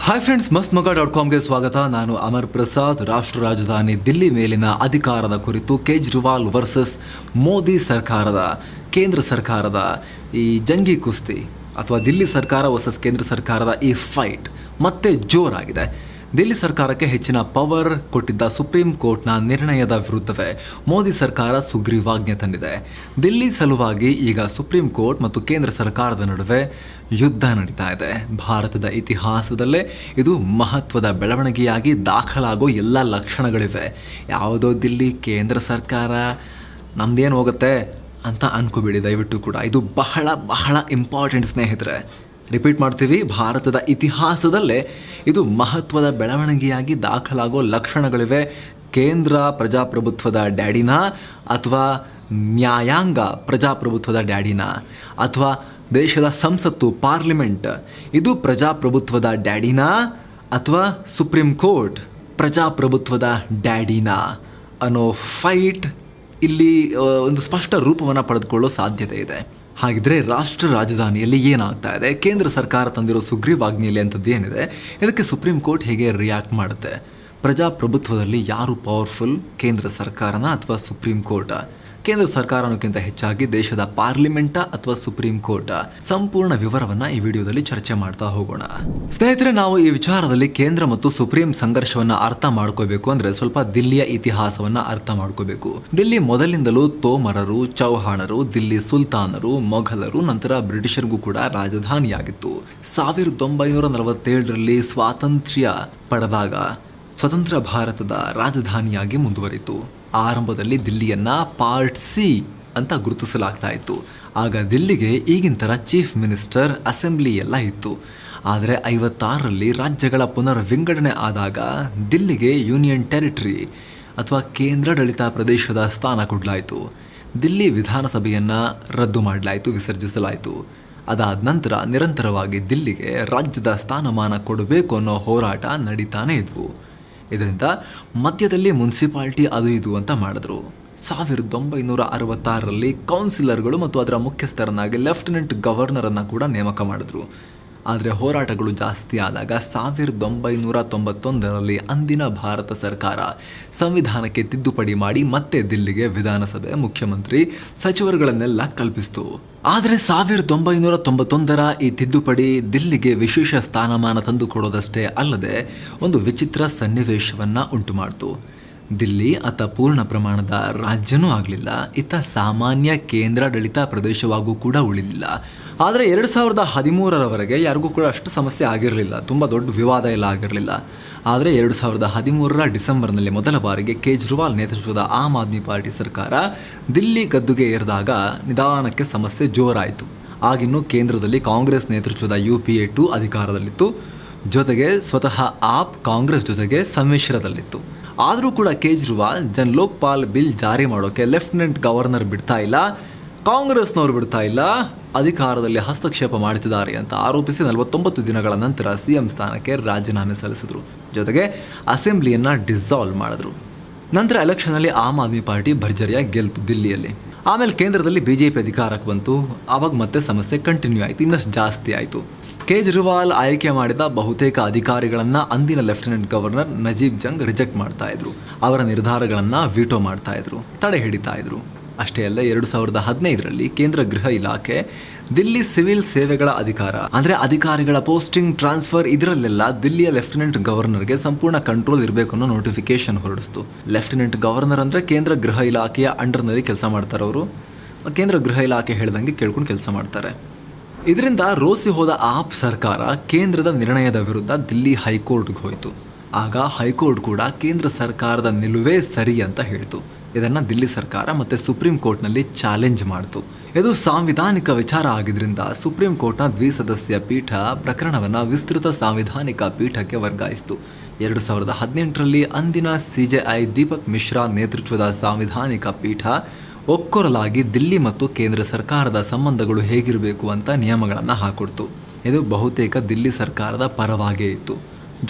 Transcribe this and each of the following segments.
Hi friends, mastmaga.comಗೆ ಸ್ವಾಗತ. ನಾನು ಅಮರ್ ಪ್ರಸಾದ್. ರಾಷ್ಟ್ರ ರಾಜಧಾನಿ ದಿಲ್ಲಿ ಮೇಲಿನ ಅಧಿಕಾರದ ಕುರಿತು ಕೇಜ್ರಿವಾಲ್ ವರ್ಸಸ್ ಮೋದಿ ಸರ್ಕಾರದ ಕೇಂದ್ರ ಸರ್ಕಾರದ ಈ ಜಂಗಿ ಕುಸ್ತಿ ಅಥವಾ ದಿಲ್ಲಿ ಸರ್ಕಾರ ವರ್ಸಸ್ ಕೇಂದ್ರ ಸರ್ಕಾರದ ಈ ಫೈಟ್ ಮತ್ತೆ ಜೋರಾಗಿದೆ. ದಿಲ್ಲಿ ಸರ್ಕಾರಕ್ಕೆ ಹೆಚ್ಚಿನ ಪವರ್ ಕೊಟ್ಟಿದ್ದ ಸುಪ್ರೀಂ ಕೋರ್ಟ್ನ ನಿರ್ಣಯದ ವಿರುದ್ಧವೇ ಮೋದಿ ಸರ್ಕಾರ ಸುಗ್ರೀವಾಜ್ಞೆ ತಂದಿದೆ. ದಿಲ್ಲಿ ಸಲುವಾಗಿ ಈಗ ಸುಪ್ರೀಂ ಕೋರ್ಟ್ ಮತ್ತು ಕೇಂದ್ರ ಸರ್ಕಾರದ ನಡುವೆ ಯುದ್ಧ ನಡೀತಾ ಇದೆ. ಭಾರತದ ಇತಿಹಾಸದಲ್ಲೇ ಇದು ಮಹತ್ವದ ಬೆಳವಣಿಗೆಯಾಗಿ ದಾಖಲಾಗೋ ಎಲ್ಲ ಲಕ್ಷಣಗಳಿವೆ. ಯಾವುದೋ ದಿಲ್ಲಿ ಕೇಂದ್ರ ಸರ್ಕಾರ ನಮ್ದೇನು ಹೋಗುತ್ತೆ ಅಂತ ಅನ್ಕೋಬೇಡಿ ದಯವಿಟ್ಟು ಕೂಡ. ಇದು ಬಹಳ ಬಹಳ ಇಂಪಾರ್ಟೆಂಟ್ ಸ್ನೇಹಿತರೆ. ರಿಪೀಟ್ ಮಾಡ್ತೀವಿ, ಭಾರತದ ಇತಿಹಾಸದಲ್ಲೇ ಇದು ಮಹತ್ವದ ಬೆಳವಣಿಗೆಯಾಗಿ ದಾಖಲಾಗೋ ಲಕ್ಷಣಗಳಿವೆ. ಕೇಂದ್ರ ಪ್ರಜಾಪ್ರಭುತ್ವದ ಡ್ಯಾಡಿನ ಅಥವಾ ನ್ಯಾಯಾಂಗ ಪ್ರಜಾಪ್ರಭುತ್ವದ ಡ್ಯಾಡಿನ ಅಥವಾ ದೇಶದ ಸಂಸತ್ತು ಪಾರ್ಲಿಮೆಂಟ್ ಇದು ಪ್ರಜಾಪ್ರಭುತ್ವದ ಡ್ಯಾಡಿನ ಅಥವಾ ಸುಪ್ರೀಂ ಕೋರ್ಟ್ ಪ್ರಜಾಪ್ರಭುತ್ವದ ಡ್ಯಾಡಿನ ಅನ್ನೋ ಫೈಟ್ ಇಲ್ಲಿ ಒಂದು ಸ್ಪಷ್ಟ ರೂಪವನ್ನು ಪಡೆದುಕೊಳ್ಳೋ ಸಾಧ್ಯತೆ ಇದೆ. ಹಾಗಿದ್ರೆ ರಾಷ್ಟ್ರ ರಾಜಧಾನಿಯಲ್ಲಿ ಏನಾಗ್ತಾ ಇದೆ, ಕೇಂದ್ರ ಸರ್ಕಾರ ತಂದಿರೋ ಸುಗ್ರೀವಾಜ್ಞೆಯಲ್ಲಿ ಅಂಥದ್ದು ಏನಿದೆ, ಇದಕ್ಕೆ ಸುಪ್ರೀಂ ಕೋರ್ಟ್ ಹೇಗೆ ರಿಯಾಕ್ಟ್ ಮಾಡುತ್ತೆ? ಪ್ರಜಾಪ್ರಭುತ್ವದಲ್ಲಿ ಯಾರು ಪವರ್ಫುಲ್, ಕೇಂದ್ರ ಸರ್ಕಾರನ ಅಥವಾ ಸುಪ್ರೀಂ ಕೋರ್ಟ? ಕೇಂದ್ರ ಸರ್ಕಾರ ಅನ್ನೋಕ್ಕಿಂತ ಹೆಚ್ಚಾಗಿ ದೇಶದ ಪಾರ್ಲಿಮೆಂಟ ಅಥವಾ ಸುಪ್ರೀಂ ಕೋರ್ಟ? ಸಂಪೂರ್ಣ ವಿವರವನ್ನ ಈ ವಿಡಿಯೋದಲ್ಲಿ ಚರ್ಚೆ ಮಾಡ್ತಾ ಹೋಗೋಣ. ಸ್ನೇಹಿತರೆ, ನಾವು ಈ ವಿಚಾರದಲ್ಲಿ ಕೇಂದ್ರ ಮತ್ತು ಸುಪ್ರೀಂ ಸಂಘರ್ಷವನ್ನ ಅರ್ಥ ಮಾಡ್ಕೋಬೇಕು ಅಂದ್ರೆ ಸ್ವಲ್ಪ ದಿಲ್ಲಿಯ ಇತಿಹಾಸವನ್ನ ಅರ್ಥ ಮಾಡ್ಕೋಬೇಕು. ದಿಲ್ಲಿ ಮೊದಲಿಂದಲೂ ತೋಮರರು, ಚೌಹಾಣರು, ದಿಲ್ಲಿ ಸುಲ್ತಾನರು, ಮೊಘಲರು, ನಂತರ ಬ್ರಿಟಿಷರಿಗೂ ಕೂಡ ರಾಜಧಾನಿಯಾಗಿತ್ತು. 1947ರಲ್ಲಿ ಸ್ವಾತಂತ್ರ್ಯ ಪಡೆದಾಗ ಸ್ವತಂತ್ರ ಭಾರತದ ರಾಜಧಾನಿಯಾಗಿ ಮುಂದುವರಿತು. ಆರಂಭದಲ್ಲಿ ದಿಲ್ಲಿಯನ್ನ ಪಾರ್ಟ್ ಸಿ ಅಂತ ಗುರುತಿಸಲಾಗ್ತಾ ಇತ್ತು. ಆಗ ದಿಲ್ಲಿಗೆ ಈಗಿನ ಥರ ಚೀಫ್ ಮಿನಿಸ್ಟರ್, ಅಸೆಂಬ್ಲಿ ಎಲ್ಲ ಇತ್ತು. ಆದರೆ 56ರಲ್ಲಿ ರಾಜ್ಯಗಳ ಪುನರ್ ವಿಂಗಡಣೆ ಆದಾಗ ದಿಲ್ಲಿಗೆ ಯೂನಿಯನ್ ಟೆರಿಟರಿ ಅಥವಾ ಕೇಂದ್ರಾಡಳಿತ ಪ್ರದೇಶದ ಸ್ಥಾನ ಕೊಡಲಾಯಿತು. ದಿಲ್ಲಿ ವಿಧಾನಸಭೆಯನ್ನು ರದ್ದು ಮಾಡಲಾಯಿತು, ವಿಸರ್ಜಿಸಲಾಯಿತು. ಅದಾದ ನಂತರ ನಿರಂತರವಾಗಿ ದಿಲ್ಲಿಗೆ ರಾಜ್ಯದ ಸ್ಥಾನಮಾನ ಕೊಡಬೇಕು ಅನ್ನೋ ಹೋರಾಟ ನಡೀತಾನೆ ಇದ್ವು. ಇದರಿಂದ ಮಧ್ಯದಲ್ಲಿ ಮುನ್ಸಿಪಾಲಿಟಿ ಅದು ಇದು ಅಂತ ಮಾಡಿದ್ರು. 1966ರಲ್ಲಿ ಕೌನ್ಸಿಲರ್ಗಳು ಮತ್ತು ಅದರ ಮುಖ್ಯಸ್ಥರನ್ನಾಗಿ ಲೆಫ್ಟಿನೆಂಟ್ ಗವರ್ನರನ್ನು ಕೂಡ ನೇಮಕ ಮಾಡಿದ್ರು. ಆದರೆ ಹೋರಾಟಗಳು ಜಾಸ್ತಿ ಆದಾಗ 1991ರಲ್ಲಿ ಅಂದಿನ ಭಾರತ ಸರ್ಕಾರ ಸಂವಿಧಾನಕ್ಕೆ ತಿದ್ದುಪಡಿ ಮಾಡಿ ಮತ್ತೆ ದಿಲ್ಲಿಗೆ ವಿಧಾನಸಭೆ, ಮುಖ್ಯಮಂತ್ರಿ, ಸಚಿವರುಗಳನ್ನೆಲ್ಲ ಕಲ್ಪಿಸಿತು. ಆದರೆ 1991ರ ಈ ತಿದ್ದುಪಡಿ ದಿಲ್ಲಿಗೆ ವಿಶೇಷ ಸ್ಥಾನಮಾನ ತಂದುಕೊಡೋದಷ್ಟೇ ಅಲ್ಲದೆ ಒಂದು ವಿಚಿತ್ರ ಸನ್ನಿವೇಶವನ್ನ ಉಂಟು ಮಾಡಿತು. ದಿಲ್ಲಿ ಅತ ಪೂರ್ಣ ಪ್ರಮಾಣದ ರಾಜ್ಯನೂ ಆಗಲಿಲ್ಲ, ಇತ್ತ ಸಾಮಾನ್ಯ ಕೇಂದ್ರಾಡಳಿತ ಪ್ರದೇಶವಾಗೂ ಕೂಡ ಉಳಿಲಿಲ್ಲ. ಆದರೆ 2013ರವರೆಗೆ ಯಾರಿಗೂ ಕೂಡ ಅಷ್ಟು ಸಮಸ್ಯೆ ಆಗಿರಲಿಲ್ಲ, ತುಂಬ ದೊಡ್ಡ ವಿವಾದ ಎಲ್ಲ ಆಗಿರಲಿಲ್ಲ. ಆದರೆ 2013ರ ಡಿಸೆಂಬರ್ನಲ್ಲಿ ಮೊದಲ ಬಾರಿಗೆ ಕೇಜ್ರಿವಾಲ್ ನೇತೃತ್ವದ ಆಮ್ ಆದ್ಮಿ ಪಾರ್ಟಿ ಸರ್ಕಾರ ದಿಲ್ಲಿ ಗದ್ದುಗೆ ಏರಿದಾಗ ನಿಧಾನಕ್ಕೆ ಸಮಸ್ಯೆ ಜೋರಾಯಿತು. ಆಗಿನ್ನೂ ಕೇಂದ್ರದಲ್ಲಿ ಕಾಂಗ್ರೆಸ್ ನೇತೃತ್ವದ UPA 2 ಅಧಿಕಾರದಲ್ಲಿತ್ತು. ಜೊತೆಗೆ ಸ್ವತಃ ಆಪ್ ಕಾಂಗ್ರೆಸ್ ಜೊತೆಗೆ ಸಮ್ಮಿಶ್ರದಲ್ಲಿತ್ತು. ಆದರೂ ಕೂಡ ಕೇಜ್ರಿವಾಲ್ ಜನ್ ಲೋಕ್ಪಾಲ್ ಬಿಲ್ ಜಾರಿ ಮಾಡೋಕೆ ಲೆಫ್ಟಿನೆಂಟ್ ಗವರ್ನರ್ ಬಿಡ್ತಾ ಇಲ್ಲ, ಕಾಂಗ್ರೆಸ್ನವರು ಬಿಡ್ತಾ ಇಲ್ಲ, ಅಧಿಕಾರದಲ್ಲಿ ಹಸ್ತಕ್ಷೇಪ ಮಾಡುತ್ತಿದ್ದಾರೆ ಅಂತ ಆರೋಪಿಸಿ 49 ದಿನಗಳ ನಂತರ CM ಸ್ಥಾನಕ್ಕೆ ರಾಜೀನಾಮೆ ಸಲ್ಲಿಸಿದ್ರು. ಜೊತೆಗೆ ಅಸೆಂಬ್ಲಿಯನ್ನ ಡಿಸಾಲ್ವ್ ಮಾಡಿದ್ರು. ನಂತರ ಎಲೆಕ್ಷನ್ನಲ್ಲಿ ಆಮ್ ಆದ್ಮಿ ಪಾರ್ಟಿ ಭರ್ಜರಿಯಾಗಿ ಗೆಲ್ತು ದಿಲ್ಲಿಯಲ್ಲಿ. ಆಮೇಲೆ ಕೇಂದ್ರದಲ್ಲಿ BJP ಅಧಿಕಾರಕ್ಕೆ ಬಂತು. ಆವಾಗ ಮತ್ತೆ ಸಮಸ್ಯೆ ಕಂಟಿನ್ಯೂ ಆಯಿತು, ಇನ್ನಷ್ಟು ಜಾಸ್ತಿ ಆಯಿತು. ಕೇಜ್ರಿವಾಲ್ ಆಯ್ಕೆ ಮಾಡಿದ ಬಹುತೇಕ ಅಧಿಕಾರಿಗಳನ್ನ ಅಂದಿನ lieutenant governor Najeeb Jung reject ಮಾಡ್ತಾ ಇದ್ರು. ಅವರ ನಿರ್ಧಾರಗಳನ್ನ ವಿಟೋ ಮಾಡ್ತಾ ಇದ್ರು, ತಡೆ ಹಿಡಿತಾ ಇದ್ರು. ಅಷ್ಟೇ ಅಲ್ಲ, 2015ರಲ್ಲಿ ಕೇಂದ್ರ ಗೃಹ ಇಲಾಖೆ ದಿಲ್ಲಿ ಸಿವಿಲ್ ಸೇವೆಗಳ ಅಧಿಕಾರ ಅಂದ್ರೆ ಅಧಿಕಾರಿಗಳ ಪೋಸ್ಟಿಂಗ್, ಟ್ರಾನ್ಸ್ಫರ್ ಇದರಲ್ಲೆಲ್ಲ ದಿಲ್ಲಿಯ ಲೆಫ್ಟಿನೆಂಟ್ ಗವರ್ನರ್ಗೆ ಸಂಪೂರ್ಣ ಕಂಟ್ರೋಲ್ ಇರಬೇಕು ಅನ್ನೋ ನೋಟಿಫಿಕೇಶನ್ ಹೊರಡಿಸ್ತು. ಲೆಫ್ಟಿನೆಂಟ್ ಗವರ್ನರ್ ಅಂದ್ರೆ ಕೇಂದ್ರ ಗೃಹ ಇಲಾಖೆಯ ಅಂಡರ್ನಲ್ಲಿ ಕೆಲಸ ಮಾಡ್ತಾರೆ. ಅವರು ಕೇಂದ್ರ ಗೃಹ ಇಲಾಖೆ ಹೇಳ್ದಂಗೆ ಕೇಳ್ಕೊಂಡು ಕೆಲಸ ಮಾಡ್ತಾರೆ. ಇದರಿಂದ ರೋಸಿ ಹೋದ ಆಪ್ ಸರ್ಕಾರ ಕೇಂದ್ರದ ನಿರ್ಣಯದ ವಿರುದ್ಧ ದಿಲ್ಲಿ ಹೈಕೋರ್ಟ್ಗೆ ಹೋಯಿತು. ಆಗ ಹೈಕೋರ್ಟ್ ಕೂಡ ಕೇಂದ್ರ ಸರ್ಕಾರದ ನಿಲುವೇ ಸರಿ ಅಂತ ಹೇಳಿತು. ಇದನ್ನ ದಿಲ್ಲಿ ಸರ್ಕಾರ ಮತ್ತೆ ಸುಪ್ರೀಂ ಕೋರ್ಟ್ನಲ್ಲಿ ಚಾಲೆಂಜ್ ಮಾಡಿತು. ಇದು ಸಾಂವಿಧಾನಿಕ ವಿಚಾರ ಆಗಿದ್ರಿಂದ ಸುಪ್ರೀಂ ಕೋರ್ಟ್ನ ದ್ವಿಸದಸ್ಯ ಪೀಠ ಪ್ರಕರಣವನ್ನ ವಿಸ್ತೃತ ಸಾಂವಿಧಾನಿಕ ಪೀಠಕ್ಕೆ ವರ್ಗಾಯಿಸಿತು. 2018ರಲ್ಲಿ ಅಂದಿನ CJI ದೀಪಕ್ ಮಿಶ್ರಾ ನೇತೃತ್ವದ ಸಾಂವಿಧಾನಿಕ ಪೀಠ ಒಕ್ಕೊರಲಾಗಿ ದಿಲ್ಲಿ ಮತ್ತು ಕೇಂದ್ರ ಸರ್ಕಾರದ ಸಂಬಂಧಗಳು ಹೇಗಿರಬೇಕು ಅಂತ ನಿಯಮಗಳನ್ನು ಹಾಕೊಡ್ತು. ಇದು ಬಹುತೇಕ ದಿಲ್ಲಿ ಸರ್ಕಾರದ ಪರವಾಗೇ ಇತ್ತು.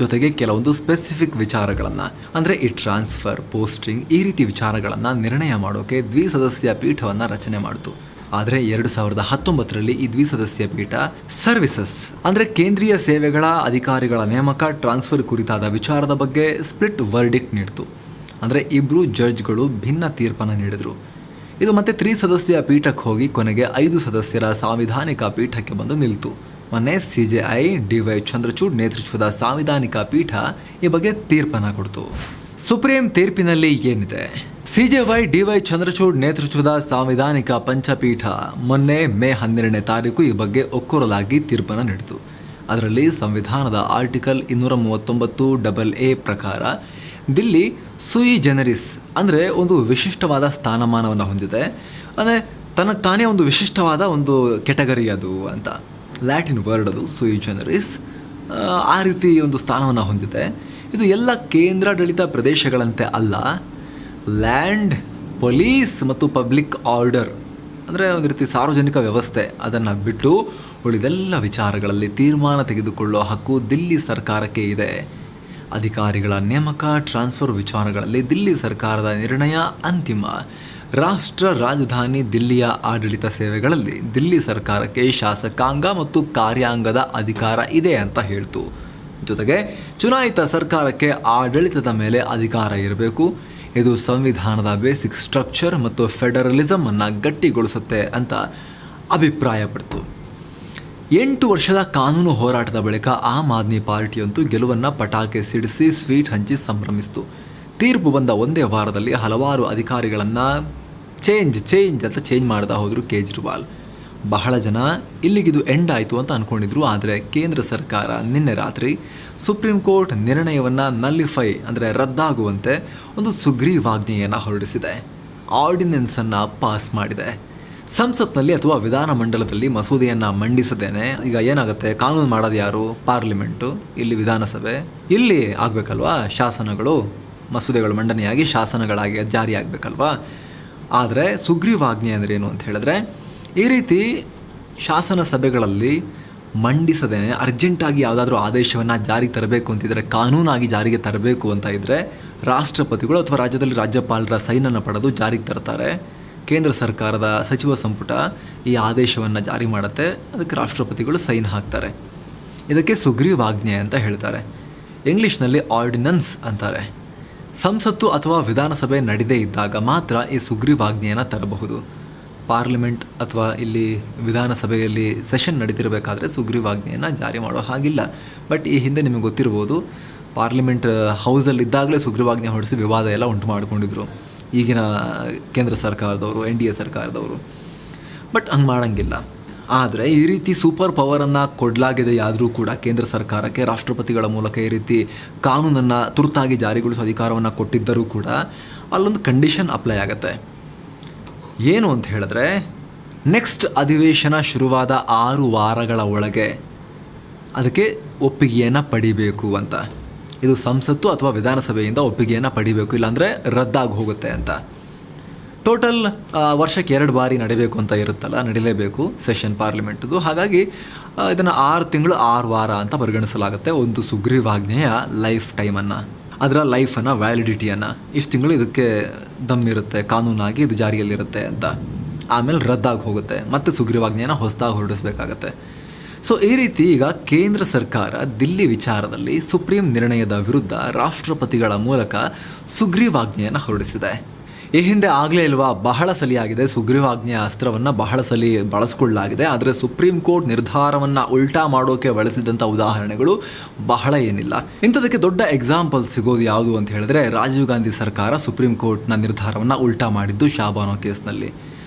ಜೊತೆಗೆ ಕೆಲವೊಂದು ಸ್ಪೆಸಿಫಿಕ್ ವಿಚಾರಗಳನ್ನು ಅಂದರೆ ಈ ಟ್ರಾನ್ಸ್ಫರ್, ಪೋಸ್ಟಿಂಗ್ ಈ ರೀತಿ ವಿಚಾರಗಳನ್ನು ನಿರ್ಣಯ ಮಾಡೋಕೆ ದ್ವಿಸದಸ್ಯ ಪೀಠವನ್ನು ರಚನೆ ಮಾಡಿತು. ಆದರೆ 2019ರಲ್ಲಿ ಈ ದ್ವಿಸದಸ್ಯ ಪೀಠ ಸರ್ವಿಸಸ್ ಅಂದ್ರೆ ಕೇಂದ್ರೀಯ ಸೇವೆಗಳ ಅಧಿಕಾರಿಗಳ ನೇಮಕ ಟ್ರಾನ್ಸ್ಫರ್ ಕುರಿತಾದ ವಿಚಾರದ ಬಗ್ಗೆ ಸ್ಪ್ಲಿಟ್ ವರ್ಡಿಕ್ಟ್ ನೀಡಿತು. ಅಂದ್ರೆ ಇಬ್ರು ಜಡ್ಜ್ಗಳು ಭಿನ್ನ ತೀರ್ಪನ್ನು ನೀಡಿದ್ರು. ಇದು ಮತ್ತೆ 3 ಸದಸ್ಯ ಪೀಠಕ್ಕೆ ಹೋಗಿ ಕೊನೆಗೆ 5 ಸದಸ್ಯರ ಸಾಂವಿಧಾನಿಕ ಪೀಠಕ್ಕೆ ಬಂದು ನಿಲ್ತು. ಮೊನ್ನೆ CJI DY ಚಂದ್ರಚೂಡ್ ನೇತೃತ್ವದ ಸಾಂವಿಧಾನಿಕ ಪೀಠ ಈ ಬಗ್ಗೆ ತೀರ್ಪನ್ನು ಕೊಡ್ತು. ಸುಪ್ರೀಂ ತೀರ್ಪಿನಲ್ಲಿ ಏನಿದೆ? CJY DY ಚಂದ್ರಚೂಡ್ ನೇತೃತ್ವದ ಸಾಂವಿಧಾನಿಕ ಪಂಚಪೀಠ ಮೊನ್ನೆ ಮೇ 12ನೇ ತಾರೀಕು ಈ ಬಗ್ಗೆ ಒಕ್ಕೊರಲಾಗಿ ತೀರ್ಪನ್ನು ನೀಡಿತು. ಅದರಲ್ಲಿ ಸಂವಿಧಾನದ ಆರ್ಟಿಕಲ್ 239AA ಪ್ರಕಾರ ದಿಲ್ಲಿ ಸುಯಿ ಜನರಿಸ್ ಅಂದರೆ ಒಂದು ವಿಶಿಷ್ಟವಾದ ಸ್ಥಾನಮಾನವನ್ನು ಹೊಂದಿದೆ. ಅಂದರೆ ತನಗೆ ತಾನೇ ಒಂದು ವಿಶಿಷ್ಟವಾದ ಒಂದು ಕೆಟಗರಿ ಅದು ಅಂತ, ಲ್ಯಾಟಿನ್ ವರ್ಡ್ ಅದು ಸುಯಿ ಜನರಿಸ್. ಆ ರೀತಿ ಒಂದು ಸ್ಥಾನವನ್ನು ಹೊಂದಿದೆ. ಇದು ಎಲ್ಲ ಕೇಂದ್ರಾಡಳಿತ ಪ್ರದೇಶಗಳಂತೆ ಅಲ್ಲ, ಲ್ಯಾಂಡ್, ಪೊಲೀಸ್ ಮತ್ತು ಪಬ್ಲಿಕ್ ಆರ್ಡರ್ ಅಂದರೆ ಒಂದು ರೀತಿ ಸಾರ್ವಜನಿಕ ವ್ಯವಸ್ಥೆ ಅದನ್ನು ಬಿಟ್ಟು ಉಳಿದೆಲ್ಲ ವಿಚಾರಗಳಲ್ಲಿ ತೀರ್ಮಾನ ತೆಗೆದುಕೊಳ್ಳುವ ಹಕ್ಕು ದಿಲ್ಲಿ ಸರ್ಕಾರಕ್ಕೆ ಇದೆ. ಅಧಿಕಾರಿಗಳ ನೇಮಕ, ಟ್ರಾನ್ಸ್ಫರ್ ವಿಚಾರಗಳಲ್ಲಿ ದಿಲ್ಲಿ ಸರ್ಕಾರದ ನಿರ್ಣಯ ಅಂತಿಮ. ರಾಷ್ಟ್ರ ರಾಜಧಾನಿ ದಿಲ್ಲಿಯ ಆಡಳಿತ ಸೇವೆಗಳಲ್ಲಿ ದಿಲ್ಲಿ ಸರ್ಕಾರಕ್ಕೆ ಶಾಸಕಾಂಗ ಮತ್ತು ಕಾರ್ಯಾಂಗದ ಅಧಿಕಾರ ಇದೆ ಅಂತ ಹೇಳ್ತು. ಜೊತೆಗೆ ಚುನಾಯಿತ ಸರ್ಕಾರಕ್ಕೆ ಆಡಳಿತದ ಮೇಲೆ ಅಧಿಕಾರ ಇರಬೇಕು. ಇದು ಸಂವಿಧಾನದ ಬೇಸಿಕ್ ಸ್ಟ್ರಕ್ಚರ್ ಮತ್ತು ಫೆಡರಲಿಸಮ್ ಅನ್ನು ಗಟ್ಟಿಗೊಳಿಸುತ್ತೆ ಅಂತ ಅಭಿಪ್ರಾಯಪಡ್ತು. 8 ವರ್ಷದ ಕಾನೂನು ಹೋರಾಟದ ಬಳಿಕ ಆಮ್ ಆದ್ಮಿ ಪಾರ್ಟಿಯಂತೂ ಗೆಲುವನ್ನು ಪಟಾಕಿ ಸಿಡಿಸಿ ಸ್ವೀಟ್ ಹಂಚಿ ಸಂಭ್ರಮಿಸಿತು. ತೀರ್ಪು ಬಂದ ಒಂದೇ ವಾರದಲ್ಲಿ ಹಲವಾರು ಅಧಿಕಾರಿಗಳನ್ನು ಚೇಂಜ್ ಅಂತ ಚೇಂಜ್ ಮಾಡ್ತಾ ಹೋದರು ಕೇಜ್ರಿವಾಲ್. ಬಹಳ ಜನ ಇಲ್ಲಿಗಿದು ಎಂಡ್ ಆಯಿತು ಅಂತ ಅಂದ್ಕೊಂಡಿದ್ರು. ಆದರೆ ಕೇಂದ್ರ ಸರ್ಕಾರ ನಿನ್ನೆ ರಾತ್ರಿ ಸುಪ್ರೀಂ ಕೋರ್ಟ್ ನಿರ್ಣಯವನ್ನು ನಲ್ಲಿಫೈ ಅಂದರೆ ರದ್ದಾಗುವಂತೆ ಒಂದು ಸುಗ್ರೀವಾಜ್ಞೆಯನ್ನು ಹೊರಡಿಸಿದೆ. ಆರ್ಡಿನೆನ್ಸನ್ನು ಪಾಸ್ ಮಾಡಿದೆ. ಸಂಸತ್ನಲ್ಲಿ ಅಥವಾ ವಿಧಾನಮಂಡಲದಲ್ಲಿ ಮಸೂದೆಯನ್ನು ಮಂಡಿಸದೇನೆ ಈಗ ಏನಾಗುತ್ತೆ, ಕಾನೂನು ಮಾಡೋದು ಯಾರು? ಪಾರ್ಲಿಮೆಂಟು. ಇಲ್ಲಿ ವಿಧಾನಸಭೆ. ಇಲ್ಲಿ ಆಗಬೇಕಲ್ವಾ ಶಾಸನಗಳು, ಮಸೂದೆಗಳು ಮಂಡನೆಯಾಗಿ ಶಾಸನಗಳಾಗಿ ಜಾರಿ ಆಗಬೇಕಲ್ವಾ. ಆದರೆ ಸುಗ್ರೀವಾಜ್ಞೆ ಅಂದರೆ ಏನು ಅಂತ ಹೇಳಿದ್ರೆ, ಈ ರೀತಿ ಶಾಸನ ಸಭೆಗಳಲ್ಲಿ ಮಂಡಿಸದೇನೆ ಅರ್ಜೆಂಟಾಗಿ ಯಾವುದಾದ್ರೂ ಆದೇಶವನ್ನು ಜಾರಿಗೆ ತರಬೇಕು ಅಂತಿದ್ರೆ, ಕಾನೂನಾಗಿ ಜಾರಿಗೆ ತರಬೇಕು ಅಂತ ಇದ್ದರೆ ರಾಷ್ಟ್ರಪತಿಗಳು ಅಥವಾ ರಾಜ್ಯದಲ್ಲಿ ರಾಜ್ಯಪಾಲರ ಸೈನನ್ನು ಪಡೆದು ಜಾರಿಗೆ ತರ್ತಾರೆ. ಕೇಂದ್ರ ಸರ್ಕಾರದ ಸಚಿವ ಸಂಪುಟ ಈ ಆದೇಶವನ್ನು ಜಾರಿ ಮಾಡುತ್ತೆ. ಅದಕ್ಕೆ ರಾಷ್ಟ್ರಪತಿಗಳು ಸೈನ್ ಹಾಕ್ತಾರೆ. ಇದಕ್ಕೆ ಸುಗ್ರೀವಾಜ್ಞೆ ಅಂತ ಹೇಳ್ತಾರೆ. ಇಂಗ್ಲೀಷ್ನಲ್ಲಿ ಆರ್ಡಿನನ್ಸ್ ಅಂತಾರೆ. ಸಂಸತ್ತು ಅಥವಾ ವಿಧಾನಸಭೆ ನಡೆದೇ ಇದ್ದಾಗ ಮಾತ್ರ ಈ ಸುಗ್ರೀವಾಜ್ಞೆಯನ್ನು ತರಬಹುದು. ಪಾರ್ಲಿಮೆಂಟ್ ಅಥವಾ ಇಲ್ಲಿ ವಿಧಾನಸಭೆಯಲ್ಲಿ ಸೆಷನ್ ನಡೀತಿರಬೇಕಾದ್ರೆ ಸುಗ್ರೀವಾಜ್ಞೆಯನ್ನು ಜಾರಿ ಮಾಡೋ ಹಾಗಿಲ್ಲ. ಬಟ್ ಈ ಹಿಂದೆ ನಿಮಗೆ ಗೊತ್ತಿರ್ಬೋದು, ಪಾರ್ಲಿಮೆಂಟ್ ಹೌಸಲ್ಲಿದ್ದಾಗಲೇ ಸುಗ್ರೀವಾಜ್ಞೆ ಹೊರಡಿಸಿ ವಿವಾದ ಎಲ್ಲ ಉಂಟು ಮಾಡಿಕೊಂಡಿದ್ರು ಈಗಿನ ಕೇಂದ್ರ ಸರ್ಕಾರದವರು, NDA ಸರ್ಕಾರದವರು. ಬಟ್ ಹಂಗೆ ಮಾಡೋಂಗಿಲ್ಲ. ಆದರೆ ಈ ರೀತಿ ಸೂಪರ್ ಪವರನ್ನು ಕೊಡಲಾಗಿದೆಯಾದರೂ ಕೂಡ ಕೇಂದ್ರ ಸರ್ಕಾರಕ್ಕೆ ರಾಷ್ಟ್ರಪತಿಗಳ ಮೂಲಕ ಈ ರೀತಿ ಕಾನೂನನ್ನು ತುರ್ತಾಗಿ ಜಾರಿಗೊಳಿಸುವ ಅಧಿಕಾರವನ್ನು ಕೊಟ್ಟಿದ್ದರೂ ಕೂಡ ಅಲ್ಲೊಂದು ಕಂಡೀಷನ್ ಅಪ್ಲೈ ಆಗುತ್ತೆ. ಏನು ಅಂತ ಹೇಳಿದ್ರೆ, ನೆಕ್ಸ್ಟ್ ಅಧಿವೇಶನ ಶುರುವಾದ 6 ವಾರಗಳ ಒಳಗೆ ಅದಕ್ಕೆ ಒಪ್ಪಿಗೆಯನ್ನು ಪಡಿಬೇಕು ಅಂತ. ಇದು ಸಂಸತ್ತು ಅಥವಾ ವಿಧಾನಸಭೆಯಿಂದ ಒಪ್ಪಿಗೆಯನ್ನು ಪಡಿಬೇಕು, ಇಲ್ಲಾಂದರೆ ರದ್ದಾಗಿ ಹೋಗುತ್ತೆ ಅಂತ. ಟೋಟಲ್ ವರ್ಷಕ್ಕೆ 2 ಬಾರಿ ನಡೀಬೇಕು ಅಂತ ಇರುತ್ತಲ್ಲ, ನಡೀಲೇಬೇಕು ಸೆಷನ್ ಪಾರ್ಲಿಮೆಂಟ್ದು. ಹಾಗಾಗಿ ಇದನ್ನು 6 ತಿಂಗಳು 6 ವಾರ ಅಂತ ಪರಿಗಣಿಸಲಾಗುತ್ತೆ ಒಂದು ಸುಗ್ರೀವಾಜ್ಞೆಯ ಲೈಫ್ ಟೈಮನ್ನು, ಅದರ ಲೈಫನ್ನು, ವ್ಯಾಲಿಡಿಟಿಯನ್ನು. ಇಷ್ಟು ತಿಂಗಳು ಇದಕ್ಕೆ ದಮ್ಮಿರುತ್ತೆ, ಕಾನೂನಾಗಿ ಇದು ಜಾರಿಯಲ್ಲಿರುತ್ತೆ ಅಂತ. ಆಮೇಲೆ ರದ್ದಾಗಿ ಹೋಗುತ್ತೆ, ಮತ್ತೆ ಸುಗ್ರೀವಾಜ್ಞೆಯನ್ನು ಹೊಸದಾಗಿ ಹೊರಡಿಸಬೇಕಾಗತ್ತೆ. ಸೊ ಈ ರೀತಿ ಈಗ ಕೇಂದ್ರ ಸರ್ಕಾರ ದಿಲ್ಲಿ ವಿಚಾರದಲ್ಲಿ ಸುಪ್ರೀಂ ನಿರ್ಣಯದ ವಿರುದ್ಧ ರಾಷ್ಟ್ರಪತಿಗಳ ಮೂಲಕ ಸುಗ್ರೀವಾಜ್ಞೆಯನ್ನು ಹೊರಡಿಸಿದೆ. ಈ ಹಿಂದೆ ಆಗಲೇ ಇಲ್ವಾ, ಬಹಳ ಸಲ ಆಗಿದೆ. ಸುಗ್ರೀವಾಜ್ಞೆಯ ಅಸ್ತ್ರವನ್ನು ಬಹಳ ಸಲ ಬಳಸ್ಕೊಳ್ಳಲಾಗಿದೆ. ಆದರೆ ಸುಪ್ರೀಂ ಕೋರ್ಟ್ ನಿರ್ಧಾರವನ್ನು ಉಲ್ಟಾ ಮಾಡೋಕೆ ಬಳಸಿದಂಥ ಉದಾಹರಣೆಗಳು ಬಹಳ ಏನಿಲ್ಲ. ಇಂಥದಕ್ಕೆ ದೊಡ್ಡ ಎಕ್ಸಾಂಪಲ್ ಸಿಗೋದು ಯಾವುದು ಅಂತ ಹೇಳಿದ್ರೆ, ರಾಜೀವ್ ಗಾಂಧಿ ಸರ್ಕಾರ ಸುಪ್ರೀಂ ಕೋರ್ಟ್ನ ನಿರ್ಧಾರವನ್ನು ಉಲ್ಟಾ ಮಾಡಿದ್ದು ಶಾಬಾನೋ ಕೇಸ್ನಲ್ಲಿ.